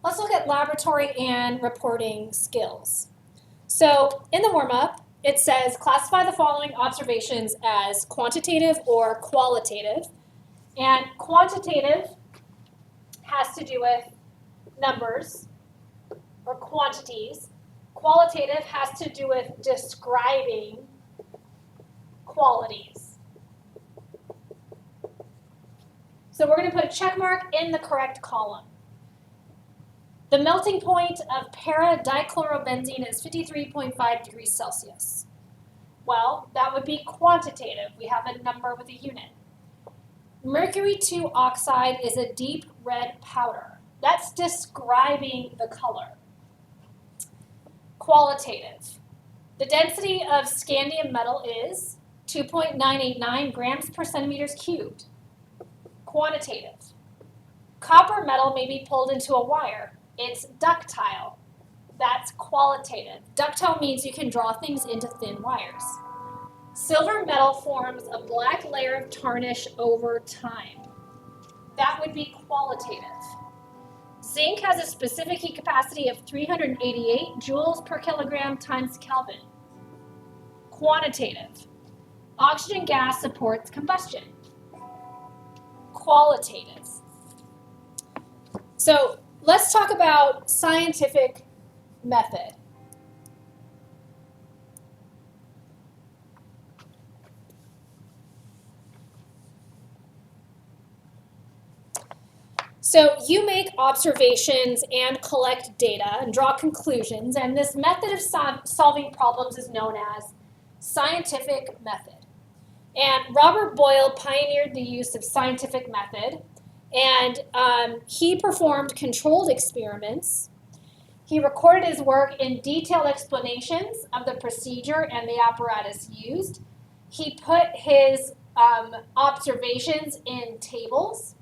Let's look at laboratory and reporting skills. So in the warm-up, it says classify the following observations as quantitative or qualitative. And quantitative has to do with numbers or quantities. Qualitative has to do with describing qualities. So we're going to put a check mark in the correct column. The melting point of para-dichlorobenzene is 53.5 degrees Celsius. Well, that would be quantitative. We have a number with a unit. Mercury 2 oxide is a deep red powder. That's describing the color. Qualitative. The density of scandium metal is 2.989 grams per centimeters cubed. Quantitative. Copper metal may be pulled into a wire. It's ductile. That's qualitative. Ductile means you can draw things into thin wires. Silver metal forms a black layer of tarnish over time. That would be qualitative. Zinc has a specific heat capacity of 388 joules per kilogram times Kelvin. Quantitative. Oxygen gas supports combustion. Qualitative. So let's talk about scientific method. So you make observations and collect data and draw conclusions, and this method of solving problems is known as scientific method. And Robert Boyle pioneered the use of scientific method, and he performed controlled experiments. He recorded his work in detailed explanations of the procedure and the apparatus used. He put his observations in tables,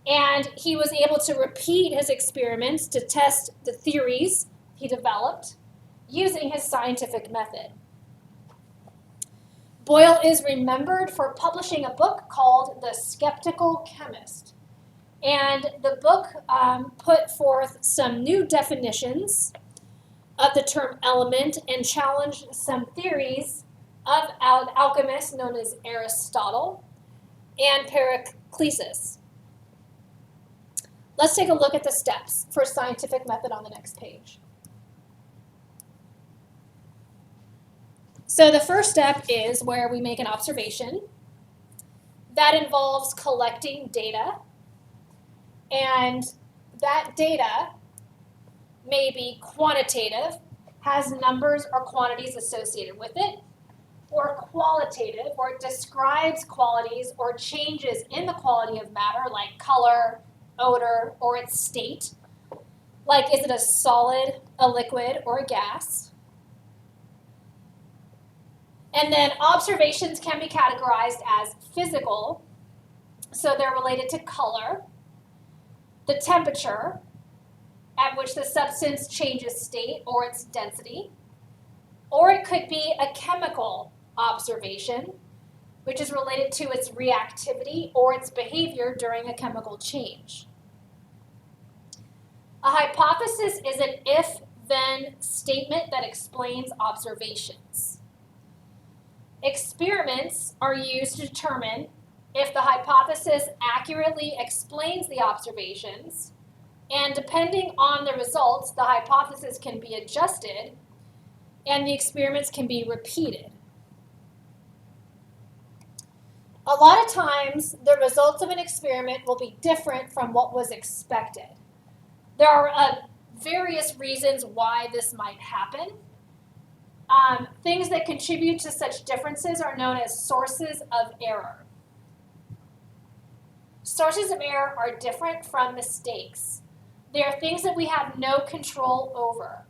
and he was able to repeat his experiments to test the theories he developed using his scientific method. Boyle is remembered for publishing a book called The Skeptical Chemist. And the book put forth some new definitions of the term element and challenged some theories of alchemists known as Aristotle and Paracelsus. Let's take a look at the steps for scientific method on the next page. So the first step is where we make an observation. That involves collecting data, and that data may be quantitative, has numbers or quantities associated with it, or qualitative, or it describes qualities or changes in the quality of matter like color, odor, or its state. Like, is it a solid, a liquid, or a gas? And then observations can be categorized as physical, so they're related to color, the temperature at which the substance changes state or its density, or it could be a chemical observation, which is related to its reactivity or its behavior during a chemical change. A hypothesis is an if-then statement that explains observations. Experiments are used to determine if the hypothesis accurately explains the observations, and depending on the results, the hypothesis can be adjusted and the experiments can be repeated. A lot of times, the results of an experiment will be different from what was expected. There are various reasons why this might happen. Things that contribute to such differences are known as sources of error. Sources of error are different from mistakes. They are things that we have no control over.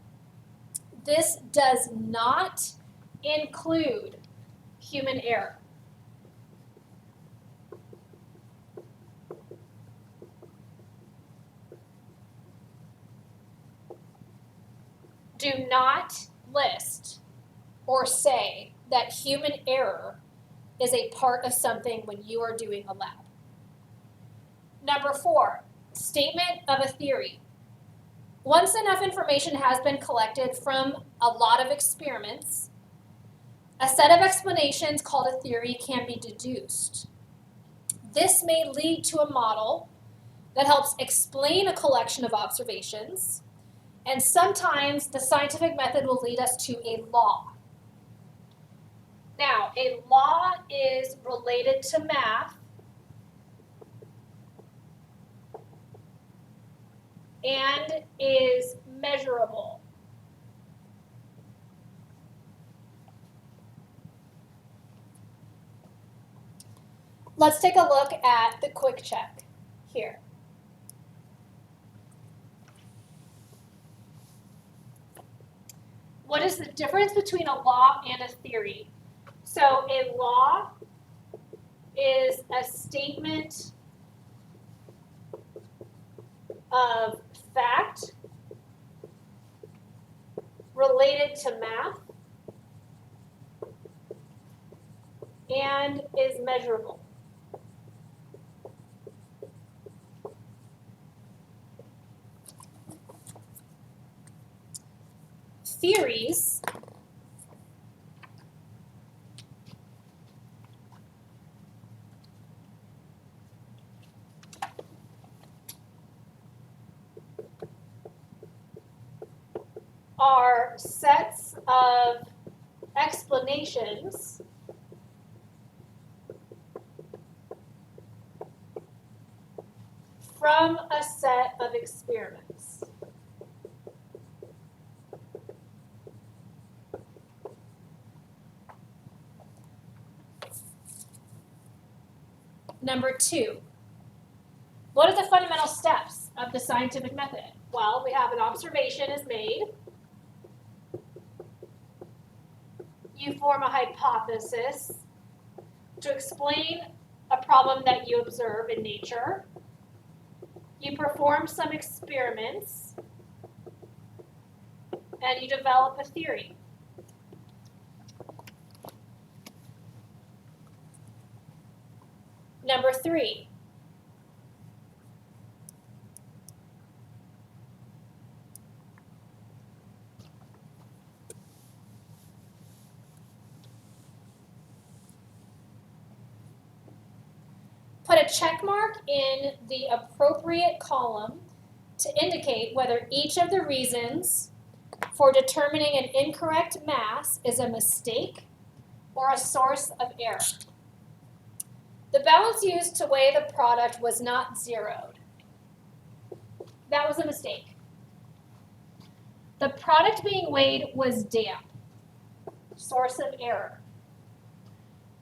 This does not include human error. Do not list or say that human error is a part of something when you are doing a lab. Number 4, statement of a theory. Once enough information has been collected from a lot of experiments, a set of explanations called a theory can be deduced. This may lead to a model that helps explain a collection of observations, and sometimes the scientific method will lead us to a law. Now, a law is related to math and is measurable. Let's take a look at the quick check here. What is the difference between a law and a theory? So a law is a statement of fact related to math and is measurable. Theories are sets of explanations from a set of experiments. Number 2, what are the fundamental steps of the scientific method? Well, we have an observation is made. You form a hypothesis to explain a problem that you observe in nature. You perform some experiments, and you develop a theory. Number 3, put a check mark in the appropriate column to indicate whether each of the reasons for determining an incorrect mass is a mistake or a source of error. The balance used to weigh the product was not zeroed. That was a mistake. The product being weighed was damp. Source of error.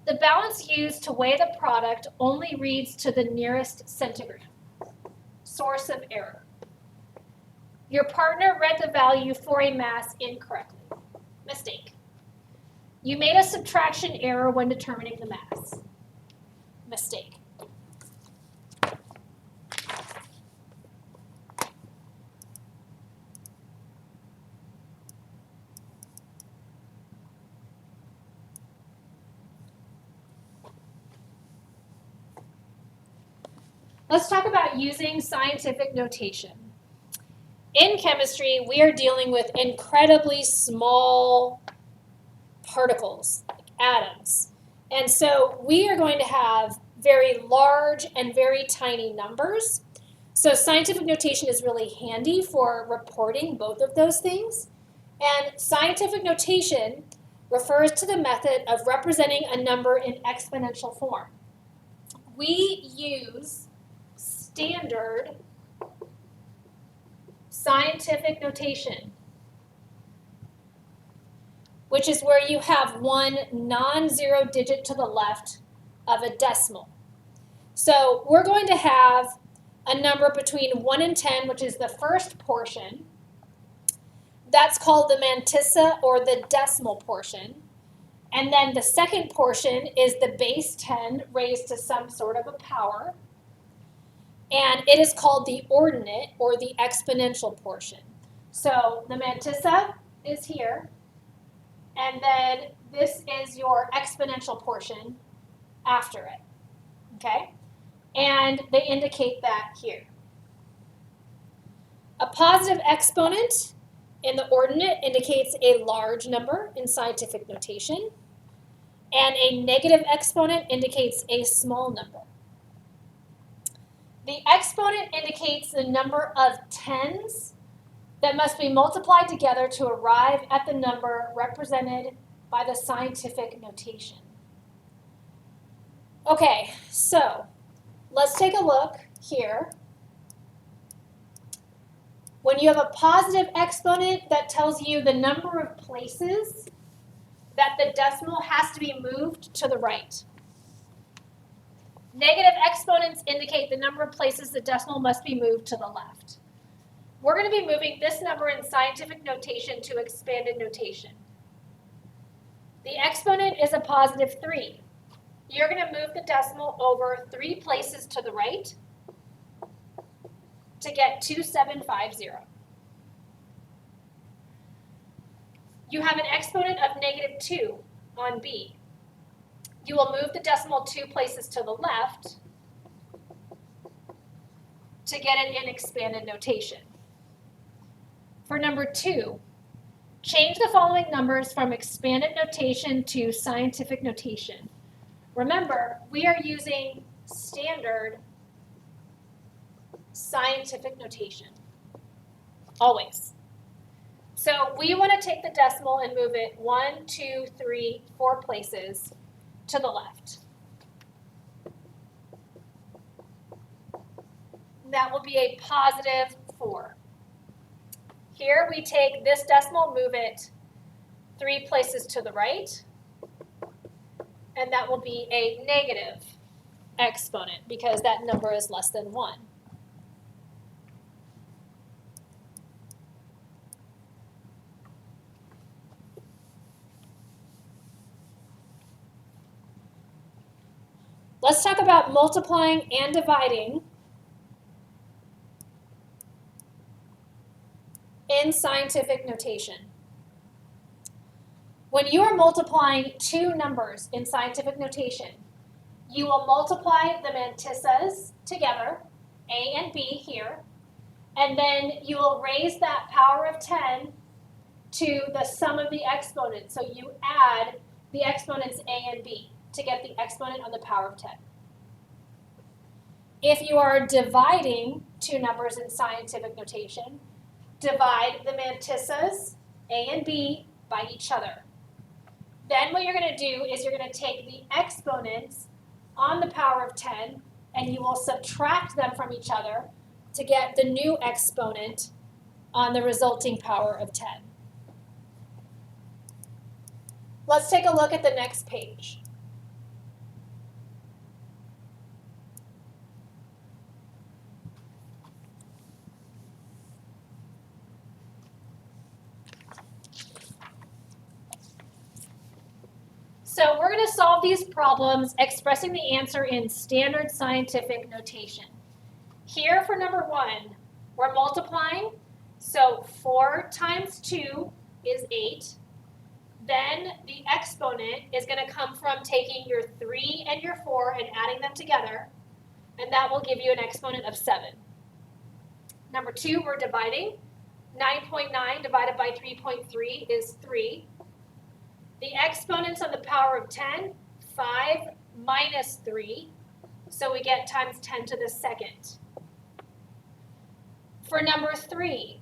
The balance used to weigh the product only reads to the nearest centigram. Source of error. Your partner read the value for a mass incorrectly. Mistake. You made a subtraction error when determining the mass. Mistake. Let's talk about using scientific notation. In chemistry, we are dealing with incredibly small particles, like atoms. And so we are going to have very large and very tiny numbers. So scientific notation is really handy for reporting both of those things. And scientific notation refers to the method of representing a number in exponential form. We use standard scientific notation, which is where you have one non-zero digit to the left of a decimal. So we're going to have a number between 1 and 10, which is the first portion. That's called the mantissa, or the decimal portion. And then the second portion is the base 10 raised to some sort of a power. And it is called the ordinate, or the exponential portion. So the mantissa is here, and then this is your exponential portion after it, okay? And they indicate that here. A positive exponent in the ordinate indicates a large number in scientific notation, and a negative exponent indicates a small number. The exponent indicates the number of tens that must be multiplied together to arrive at the number represented by the scientific notation. Okay, so let's take a look here. When you have a positive exponent, that tells you the number of places that the decimal has to be moved to the right. Negative exponents indicate the number of places the decimal must be moved to the left. We're going to be moving this number in scientific notation to expanded notation. The exponent is a positive 3. You're going to move the decimal over 3 places to the right to get 2750. You have an exponent of negative 2 on B. You will move the decimal 2 places to the left to get it in expanded notation. For number 2, change the following numbers from expanded notation to scientific notation. Remember, we are using standard scientific notation, always. So we want to take the decimal and move it 1, 2, 3, 4 places to the left. That will be a positive 4. Here we take this decimal, move it 3 places to the right, and that will be a negative exponent because that number is less than 1. Let's talk about multiplying and dividing in scientific notation. When you are multiplying 2 numbers in scientific notation, you will multiply the mantissas together, A and B here, and then you will raise that power of 10 to the sum of the exponents. So you add the exponents A and B to get the exponent on the power of 10. If you are dividing 2 numbers in scientific notation, divide the mantissas, A and B, by each other. Then what you're going to do is you're going to take the exponents on the power of 10 and you will subtract them from each other to get the new exponent on the resulting power of 10. Let's take a look at the next page. So we're going to solve these problems expressing the answer in standard scientific notation. Here for number 1, we're multiplying. So 4 times 2 is 8. Then the exponent is going to come from taking your 3 and your 4 and adding them together. And that will give you an exponent of 7. Number 2, we're dividing. 9.9 divided by 3.3 is 3. The exponents on the power of 10, 5 minus 3, so we get times 10 to the second. For number 3,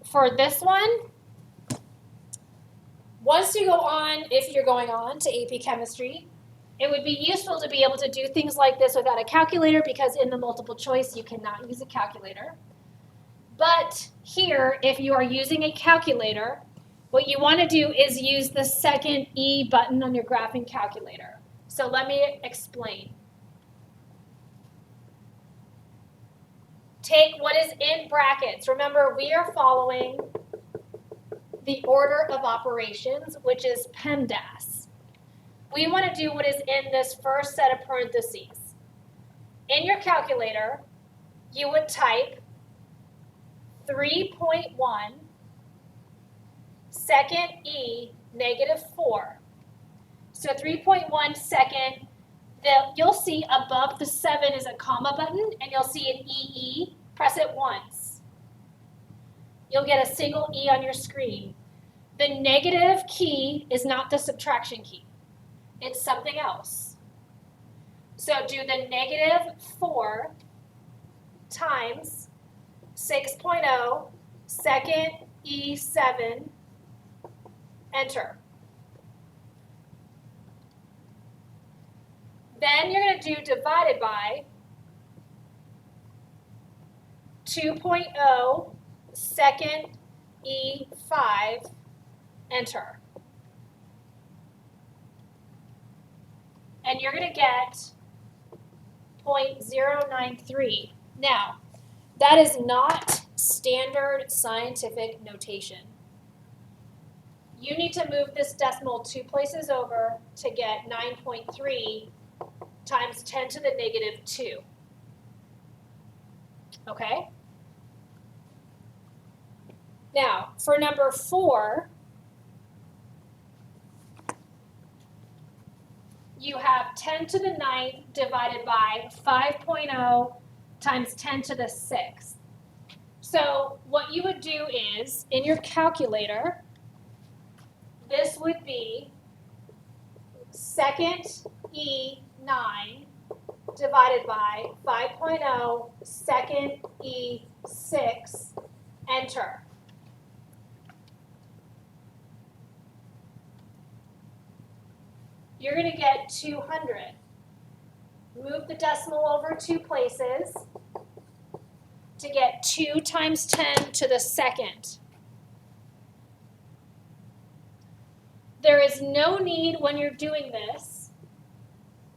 for this one, once you go on, if you're going on to AP Chemistry, it would be useful to be able to do things like this without a calculator because in the multiple choice you cannot use a calculator. But here, if you are using a calculator, what you want to do is use the second E button on your graphing calculator. So let me explain. Take what is in brackets. Remember, we are following the order of operations, which is PEMDAS. We want to do what is in this first set of parentheses. In your calculator, you would type 3.1 second E negative 4. So 3.1 second, you'll see above the 7 is a comma button, and you'll see an EE. Press it once. you'll get a single E on your screen. The negative key is not the subtraction key. It's something else. So do the negative 4 times 6.0 second E7, enter. Then you're going to do divided by 2.0 second E5, enter. And you're going to get 0.093. Now, that is not standard scientific notation. You need to move this decimal 2 places over to get 9.3 times 10 to the negative 2. Okay? Now, for number 4, you have 10 to the 9th divided by 5.0 times 10 to the 6th. So what you would do is, in your calculator, this would be second E9 divided by 5.0 second E6, enter. You're going to get 200. Move the decimal over 2 places to get 2 times 10 to the 2nd. There is no need when you're doing this,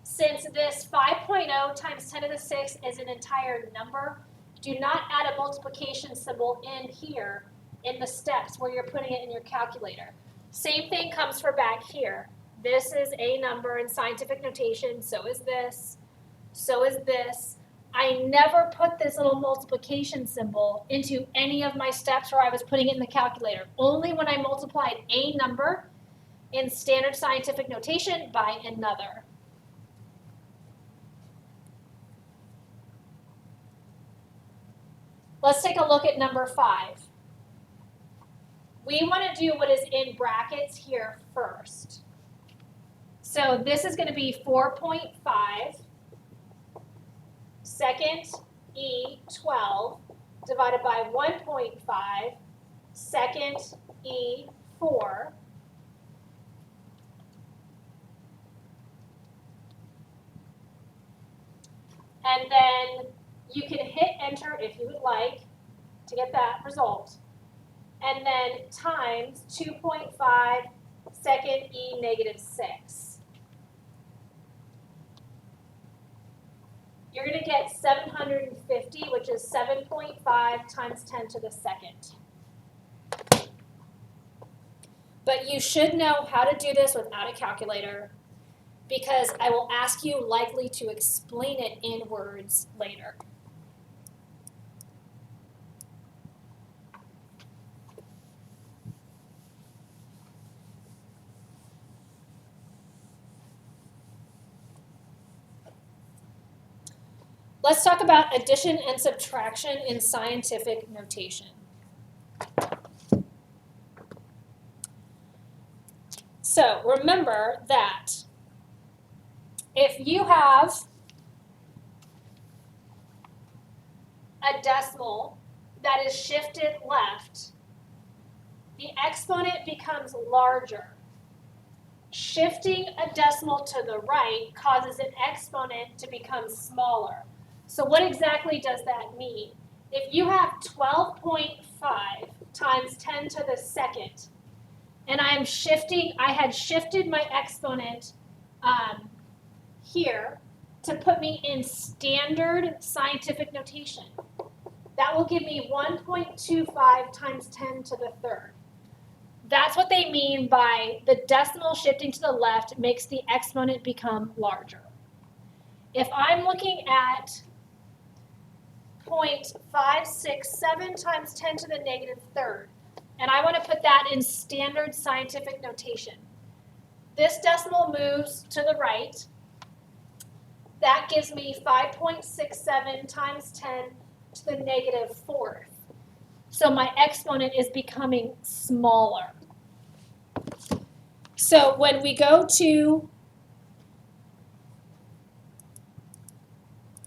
since this 5.0 times 10 to the 6th is an entire number, do not add a multiplication symbol in here in the steps where you're putting it in your calculator. Same thing comes for back here. This is a number in scientific notation, so is this, so is this. I never put this little multiplication symbol into any of my steps where I was putting it in the calculator. Only when I multiplied a number in standard scientific notation by another. Let's take a look at number 5. We want to do what is in brackets here first. So this is going to be 4.5 second E12 divided by 1.5 second E4 . And then you can hit enter if you would like to get that result. And then times 2.5 second E negative 6. You're going to get 750, which is 7.5 times 10 to the 2nd. But you should know how to do this without a calculator, because I will ask you likely to explain it in words later. Let's talk about addition and subtraction in scientific notation. So remember that if you have a decimal that is shifted left, the exponent becomes larger. Shifting a decimal to the right causes an exponent to become smaller. So what exactly does that mean? If you have 12.5 times 10 to the 2nd, and I had shifted my exponent here to put me in standard scientific notation, that will give me 1.25 times 10 to the 3rd. That's what they mean by the decimal shifting to the left makes the exponent become larger. If I'm looking at 0.567 times 10 to the negative 3rd, and I want to put that in standard scientific notation, this decimal moves to the right. That gives me 5.67 times 10 to the negative 4th. So my exponent is becoming smaller. So when we go to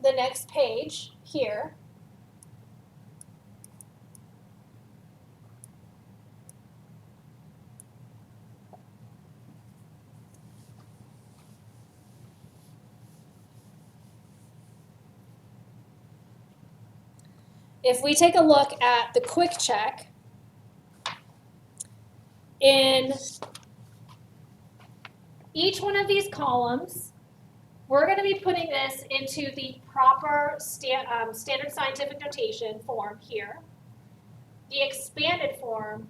the next page here, if we take a look at the quick check, in each one of these columns, we're going to be putting this into the proper standard scientific notation form here, the expanded form,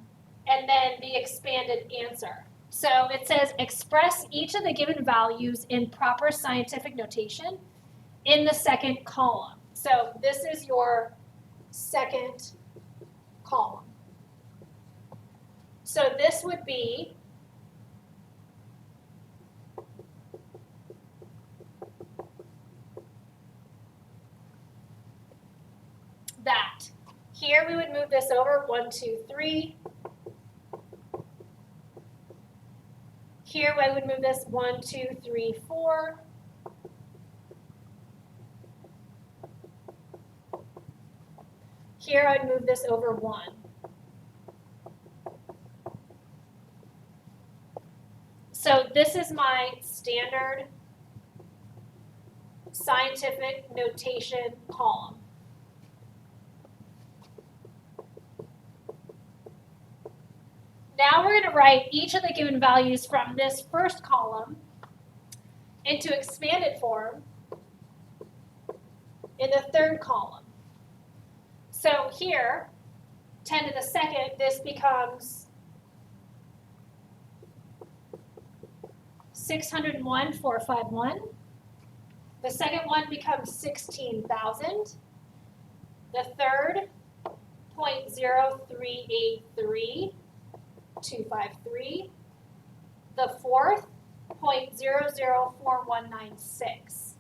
and then the expanded answer. So it says express each of the given values in proper scientific notation in the second column. So this is your second column. So this would be that. Here we would move this over 1, 2, 3. Here I would move this 1, 2, 3, 4. Here I'd move this over 1. So this is my standard scientific notation column. Now we're going to write each of the given values from this first column into expanded form in the third column. So here, 10 to the second, this becomes 601,451. The second one becomes 16,000. The third, 0.0383,253. The fourth, 0.004196.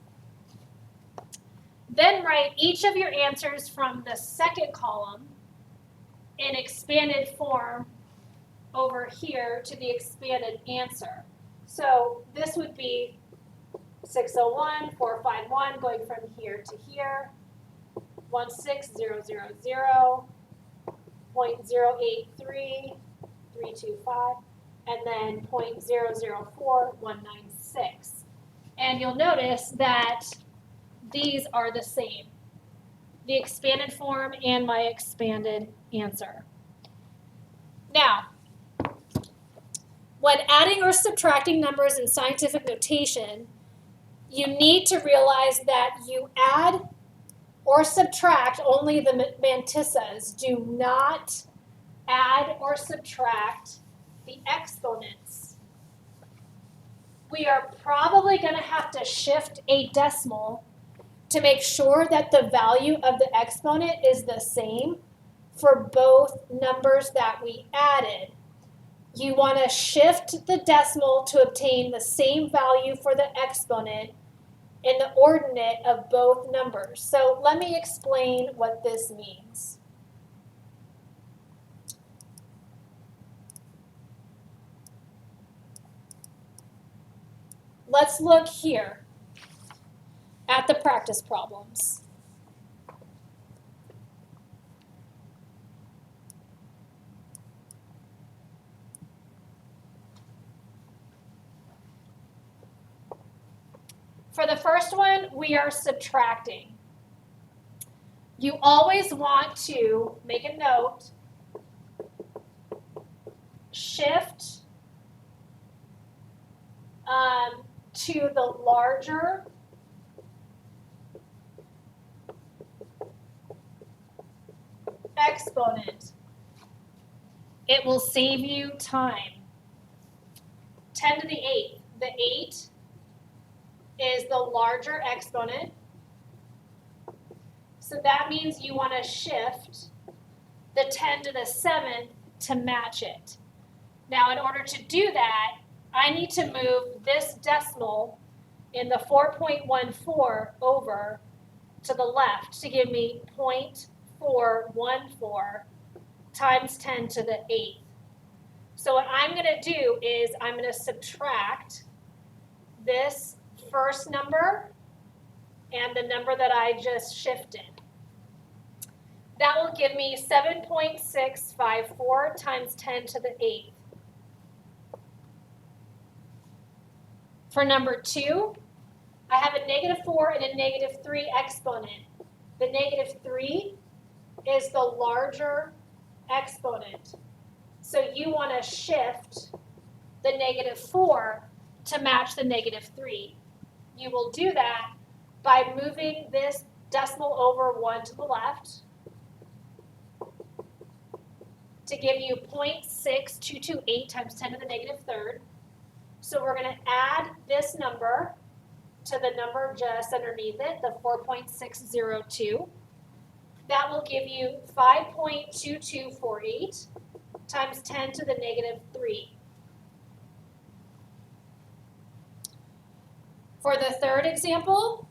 Then write each of your answers from the second column in expanded form over here to the expanded answer. So this would be 601,451 going from here to here, 16000, 0.083325, and then 0.004196. And you'll notice that these are the same, the expanded form and my expanded answer. Now, when adding or subtracting numbers in scientific notation, you need to realize that you add or subtract only the mantissas. Do not add or subtract the exponents. We are probably going to have to shift a decimal to make sure that the value of the exponent is the same for both numbers that we added. You want to shift the decimal to obtain the same value for the exponent in the ordinate of both numbers. So let me explain what this means. Let's look here at the practice problems. For the first one, we are subtracting. You always want to make a note, shift to the larger exponent. It will save you time. 10 to the 8th. The 8 is the larger exponent. So that means you want to shift the 10 to the 7th to match it. Now, in order to do that, I need to move this decimal in the 4.14 over to the left to give me 0.414 times 10 to the 8th. So what I'm going to do is I'm going to subtract this first number and the number that I just shifted. That will give me 7.654 times 10 to the 8th. For number 2, I have a -4 and a -3 exponent. The -3 is the larger exponent. So you want to shift the -4 to match the -3. You will do that by moving this decimal over 1 to the left to give you 0.6228 times 10 to the -3rd. So we're going to add this number to the number just underneath it, the 4.602. That will give you 5.2248 times 10 to the -3. For the third example,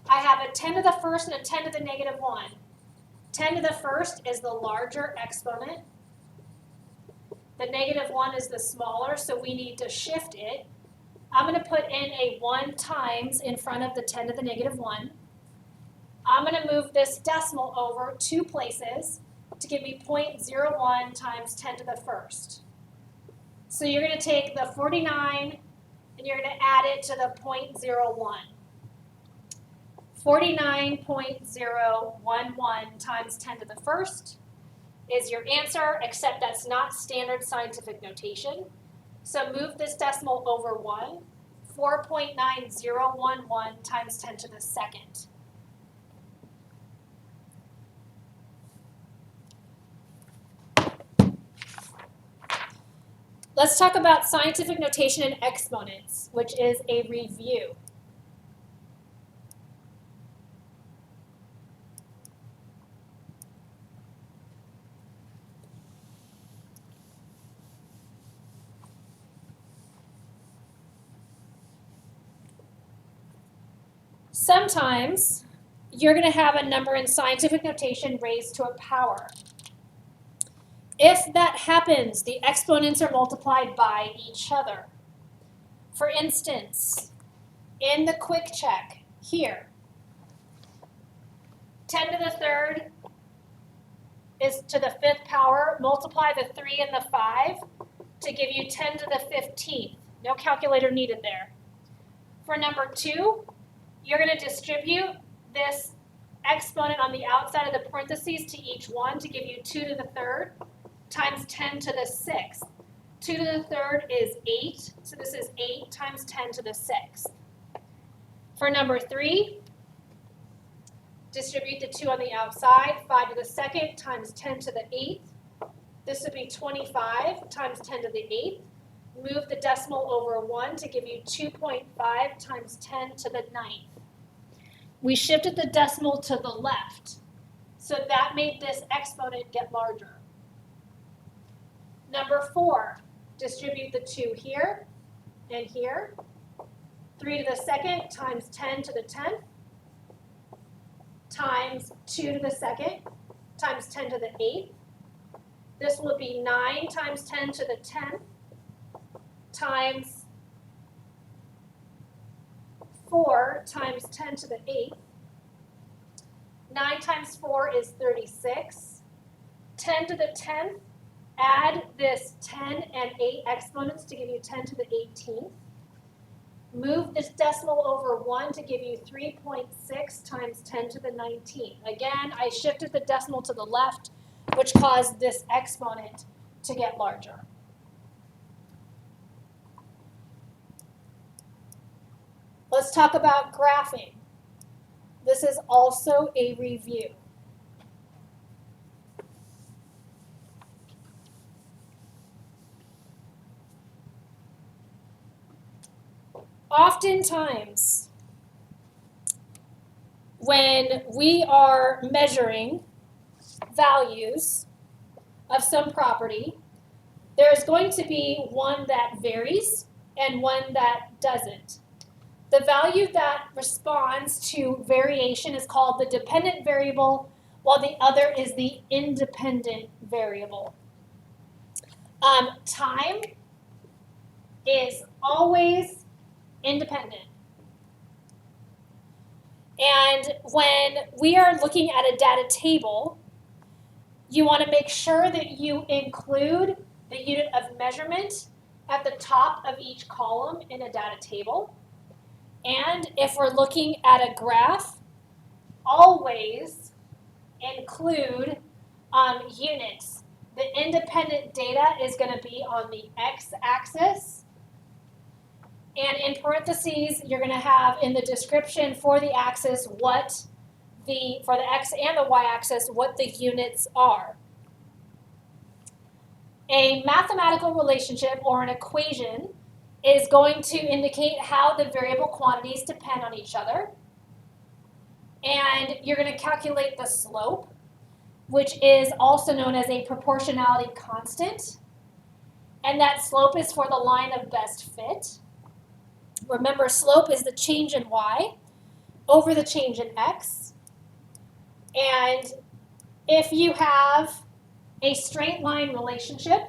I have a 10 to the first and a 10 to the -1. 10 to the first is the larger exponent. The -1 is the smaller, so we need to shift it. I'm going to put in a 1 times in front of the 10 to the -1. I'm going to move this decimal over 2 places to give me 0.01 times 10 to the first. So you're going to take the 49 and you're going to add it to the 0.01. 49.011 times 10 to the first is your answer, except that's not standard scientific notation. So move this decimal over 1, 4.9011 times 10 to the second. Let's talk about scientific notation and exponents, which is a review. Sometimes you're going to have a number in scientific notation raised to a power. If that happens, the exponents are multiplied by each other. For instance, in the quick check here, 10 to the 3rd is to the 5th power. Multiply the 3 and the 5 to give you 10 to the 15th. No calculator needed there. For number 2, you're going to distribute this exponent on the outside of the parentheses to each one to give you 2 to the 3rd times 10 to the 6th. 2 to the 3rd is 8, so this is 8 times 10 to the 6th. For number 3, distribute the 2 on the outside, 5 to the 2nd times 10 to the 8th. This would be 25 times 10 to the 8th. Move the decimal over 1 to give you 2.5 times 10 to the 9th. We shifted the decimal to the left, so that made this exponent get larger. Number 4, distribute the 2 here and here. 3 to the 2nd times 10 to the 10th times 2 to the 2nd times 10 to the 8th. This will be 9 times 10 to the 10th times 4 times 10 to the 8th. 9 times 4 is 36. 10 to the 10th, add this 10 and 8 exponents to give you 10 to the 18th. Move this decimal over 1 to give you 3.6 times 10 to the 19th. Again, I shifted the decimal to the left, which caused this exponent to get larger. Let's talk about graphing. This is also a review. Oftentimes, when we are measuring values of some property, there's going to be one that varies and one that doesn't. The value that responds to variation is called the dependent variable while the other is the independent variable. Time is always independent. And when we are looking at a data table, you want to make sure that you include the unit of measurement at the top of each column in a data table. And if we're looking at a graph, always include units. The independent data is going to be on the x-axis. And in parentheses, you're going to have in the description for the axis for the x and the y-axis, what the units are. A mathematical relationship or an equation is going to indicate how the variable quantities depend on each other. And you're going to calculate the slope, which is also known as a proportionality constant. And that slope is for the line of best fit. Remember, slope is the change in y over the change in x. And if you have a straight line relationship,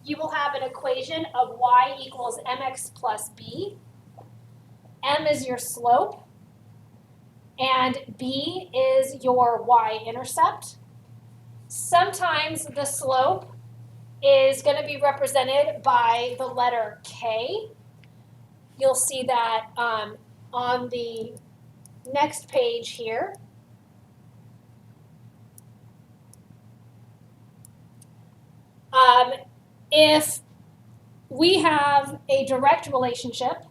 you will have an equation of y equals mx plus b. M is your slope, and b is your y-intercept. Sometimes the slope is going to be represented by the letter k. You'll see that on the next page here. If we have a direct relationship,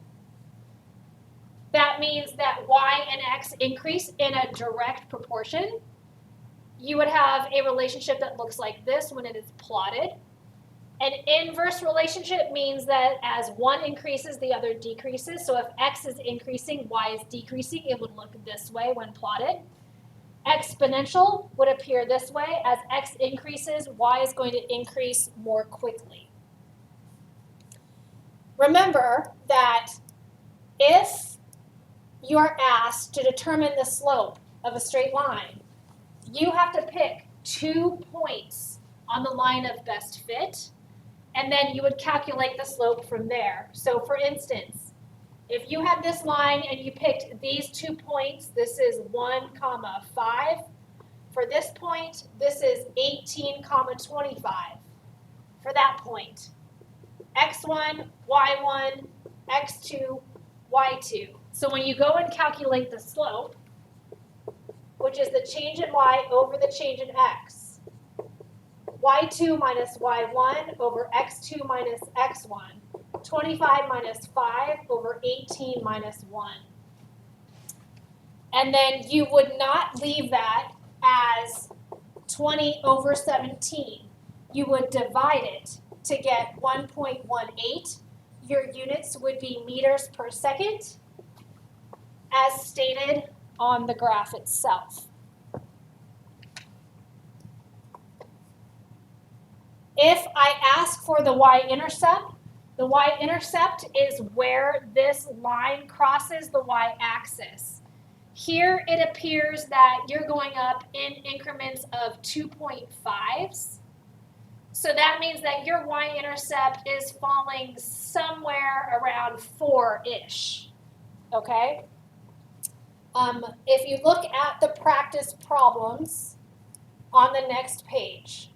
that means that y and x increase in a direct proportion. You would have a relationship that looks like this when it is plotted. An inverse relationship means that as one increases, the other decreases. So if x is increasing, y is decreasing. It would look this way when plotted. Exponential would appear this way. As x increases, y is going to increase more quickly. Remember that if you are asked to determine the slope of a straight line, you have to pick 2 points on the line of best fit, and then you would calculate the slope from there. So for instance, if you had this line and you picked these 2 points, this is 1, 5. For this point, this is 18, 25 for that point. X1, Y1, X2, Y2. So when you go and calculate the slope, which is the change in y over the change in x, y2 minus y1 over x2 minus x1, 25 minus 5 over 18 minus 1. And then you would not leave that as 20 over 17. You would divide it to get 1.18. Your units would be meters per second, as stated on the graph itself. If I ask for the y-intercept is where this line crosses the y-axis. Here it appears that you're going up in increments of 2.5s. So that means that your y-intercept is falling somewhere around 4-ish, okay? If you look at the practice problems on the next page,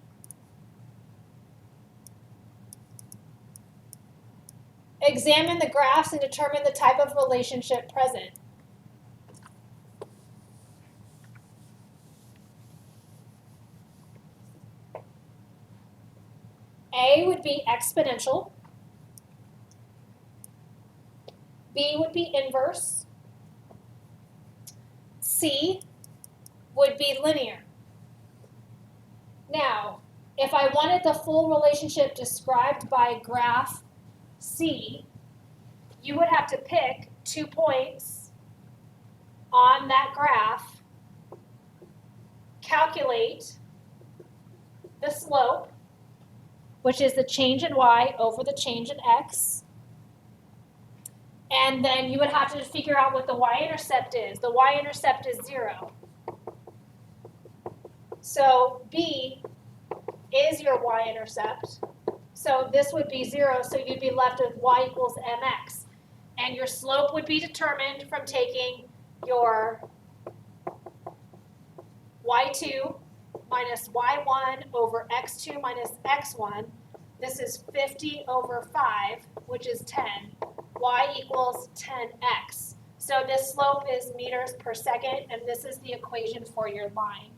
examine the graphs and determine the type of relationship present. A would be exponential. B would be inverse. C would be linear. Now, if I wanted the full relationship described by graph C, you would have to pick 2 points on that graph, calculate the slope, which is the change in y over the change in x, and then you would have to figure out what the y-intercept is. The y-intercept is 0. So B is your y-intercept. So this would be 0, so you'd be left with y equals mx. And your slope would be determined from taking your y2 minus y1 over x2 minus x1. This is 50 over 5, which is 10. Y equals 10x. So this slope is meters per second, and this is the equation for your line.